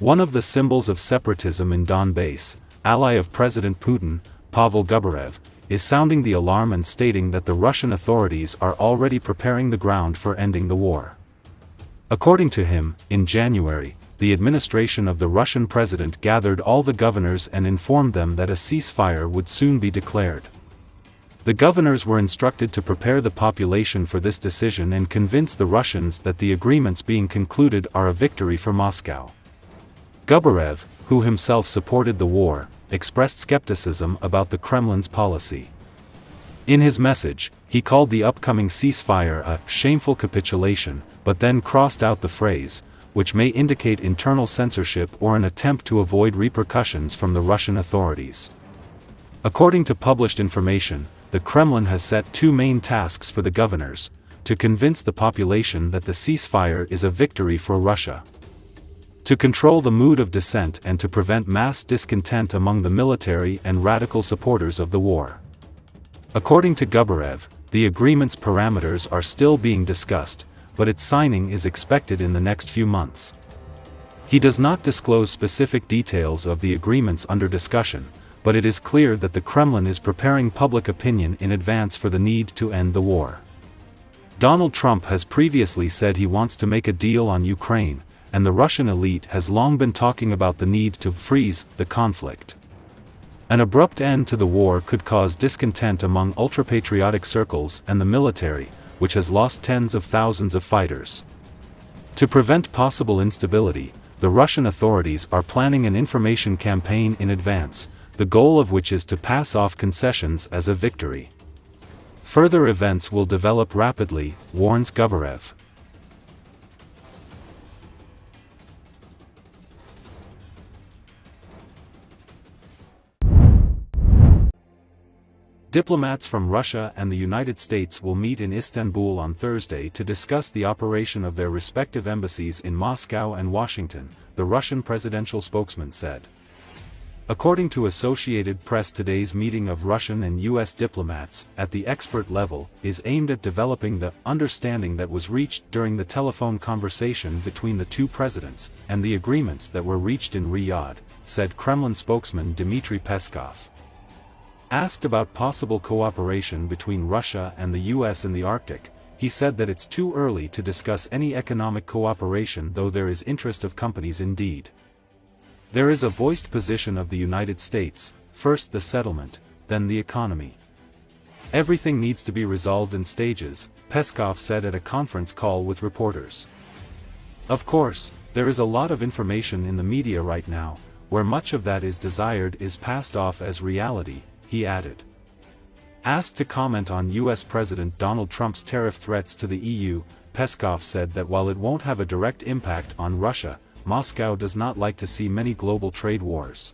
One of the symbols of separatism in Donbass, ally of President Putin, Pavel Gubarev, is sounding the alarm and stating that the Russian authorities are already preparing the ground for ending the war. According to him, in January, the administration of the Russian president gathered all the governors and informed them that a ceasefire would soon be declared. The governors were instructed to prepare the population for this decision and convince the Russians that the agreements being concluded are a victory for Moscow. Gubarev, who himself supported the war, expressed skepticism about the Kremlin's policy. In his message, he called the upcoming ceasefire a shameful capitulation, but then crossed out the phrase, which may indicate internal censorship or an attempt to avoid repercussions from the Russian authorities. According to published information, the Kremlin has set two main tasks for the governors: to convince the population that the ceasefire is a victory for Russia, to control the mood of dissent, and to prevent mass discontent among the military and radical supporters of the war. According to Gubarev, the agreement's parameters are still being discussed, but its signing is expected in the next few months. He does not disclose specific details of the agreements under discussion, but it is clear that the Kremlin is preparing public opinion in advance for the need to end the war. Donald Trump has previously said he wants to make a deal on Ukraine, and the Russian elite has long been talking about the need to freeze the conflict. An abrupt end to the war could cause discontent among ultra-patriotic circles and the military, which has lost tens of thousands of fighters. To prevent possible instability, the Russian authorities are planning an information campaign in advance, the goal of which is to pass off concessions as a victory. Further events will develop rapidly, warns Gubarev. Diplomats from Russia and the United States will meet in Istanbul on Thursday to discuss the operation of their respective embassies in Moscow and Washington, the Russian presidential spokesman said. According to Associated Press, today's meeting of Russian and U.S. diplomats, at the expert level, is aimed at developing the understanding that was reached during the telephone conversation between the two presidents, and the agreements that were reached in Riyadh, said Kremlin spokesman Dmitry Peskov. Asked about possible cooperation between Russia and the U.S. in the Arctic, he said that it's too early to discuss any economic cooperation, though there is interest of companies indeed. There is a voiced position of the United States: first the settlement, then the economy. Everything needs to be resolved in stages, Peskov said at a conference call with reporters. Of course, there is a lot of information in the media right now, where much of that is desired is passed off as reality, he added. Asked to comment on U.S. President Donald Trump's tariff threats to the EU, Peskov said that while it won't have a direct impact on Russia, Moscow does not like to see many global trade wars.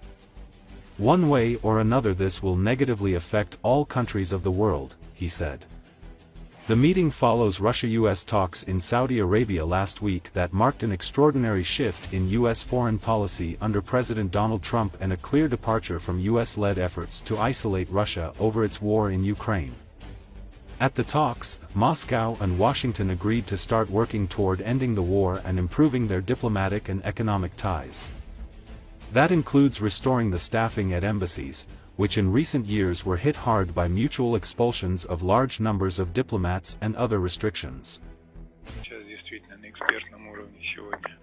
One way or another this will negatively affect all countries of the world, he said. The meeting follows Russia-US talks in Saudi Arabia last week that marked an extraordinary shift in U.S. foreign policy under President Donald Trump and a clear departure from U.S.-led efforts to isolate Russia over its war in Ukraine. At the talks, Moscow and Washington agreed to start working toward ending the war and improving their diplomatic and economic ties. That includes restoring the staffing at embassies, which in recent years were hit hard by mutual expulsions of large numbers of diplomats and other restrictions. Сейчас действительно на экспертном уровне сегодня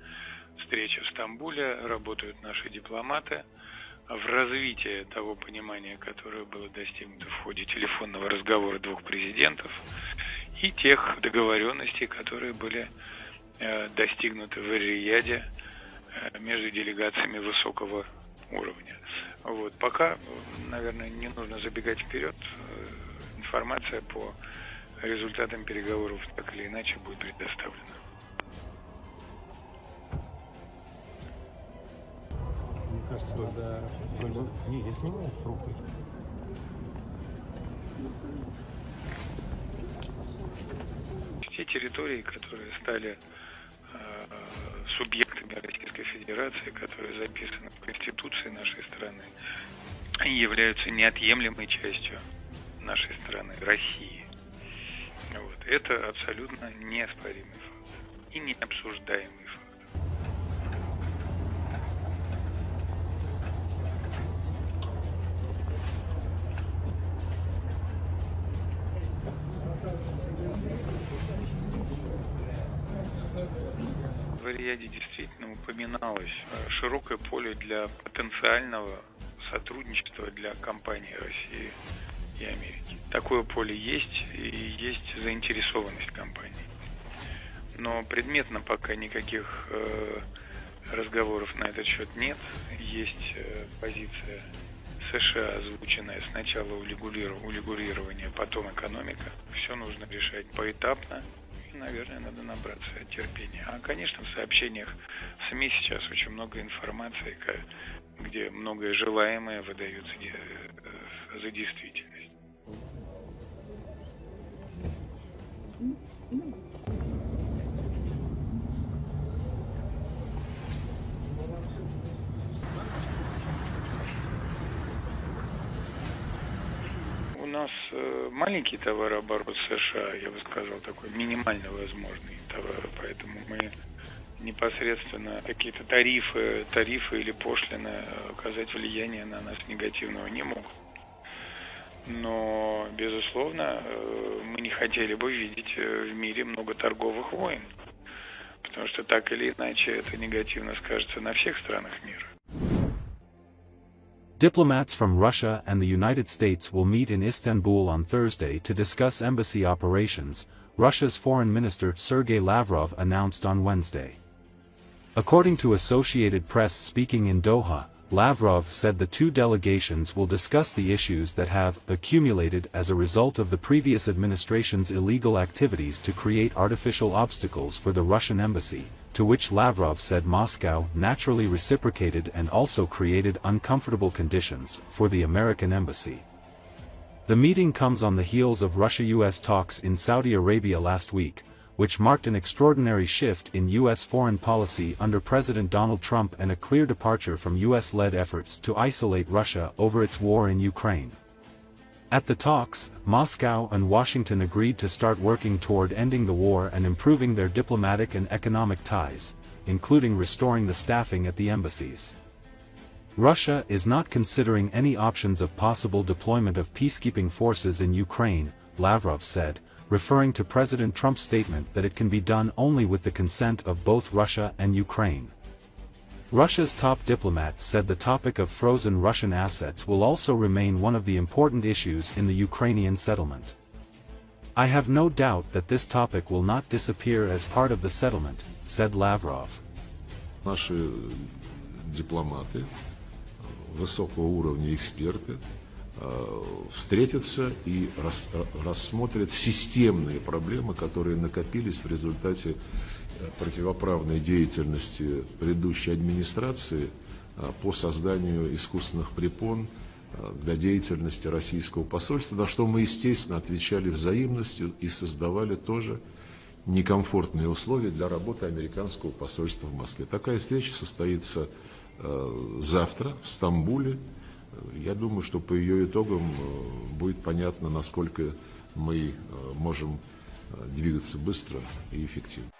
встреча в Стамбуле, работают наши дипломаты в развитии того понимания, которое было достигнуто в ходе телефонного разговора двух президентов, и тех договоренностей, которые были достигнуты в Рияде между делегациями высокого уровня. Вот. Пока, наверное, не нужно забегать вперед. Информация по результатам переговоров так или иначе будет предоставлена. Мне кажется, когда... Не, я снимаю с руки. Те территории, которые стали субъектами Российской Федерации, которые записаны в Конституции нашей страны, они являются неотъемлемой частью нашей страны, России. Вот. Это абсолютно неоспоримый факт и необсуждаемый факт. в ряде действительно упоминалось широкое поле для потенциального сотрудничества для компаний России и Америки. Такое поле есть, и есть заинтересованность компаний. Но предметно пока никаких разговоров на этот счет нет. Есть позиция США, озвученная сначала урегулирование, потом экономика. Все нужно решать поэтапно. И, наверное, надо набраться терпения. А, конечно, в сообщениях в СМИ сейчас очень много информации, где многое желаемое выдается за действительность. У нас маленький товарооборот США, я бы сказал, такой минимально возможный товар, поэтому мы непосредственно какие-то тарифы или пошлины оказать влияние на нас негативного не могут. Но, безусловно, мы не хотели бы видеть в мире много торговых войн, потому что так или иначе это негативно скажется на всех странах мира. Diplomats from Russia and the United States will meet in Istanbul on Thursday to discuss embassy operations, Russia's Foreign Minister Sergei Lavrov announced on Wednesday. According to Associated Press speaking in Doha, Lavrov said the two delegations will discuss the issues that have accumulated as a result of the previous administration's illegal activities to create artificial obstacles for the Russian embassy, to which Lavrov said Moscow naturally reciprocated and also created uncomfortable conditions for the American embassy. The meeting comes on the heels of Russia-US talks in Saudi Arabia last week, which marked an extraordinary shift in U.S. foreign policy under President Donald Trump and a clear departure from U.S.-led efforts to isolate Russia over its war in Ukraine. At the talks, Moscow and Washington agreed to start working toward ending the war and improving their diplomatic and economic ties, including restoring the staffing at the embassies. Russia is not considering any options of possible deployment of peacekeeping forces in Ukraine, Lavrov said, referring to President Trump's statement that it can be done only with the consent of both Russia and Ukraine. Russia's top diplomat said the topic of frozen Russian assets will also remain one of the important issues in the Ukrainian settlement. I have no doubt that this topic will not disappear as part of the settlement, said Lavrov. Наши дипломаты, высокого уровня эксперты, встретятся и рассмотрят системные проблемы, которые накопились в результате противоправной деятельности предыдущей администрации по созданию искусственных препон для деятельности российского посольства, на что мы, естественно, отвечали взаимностью и создавали тоже некомфортные условия для работы американского посольства в Москве. Такая встреча состоится завтра в Стамбуле. Я думаю, что по ее итогам будет понятно, насколько мы можем двигаться быстро и эффективно.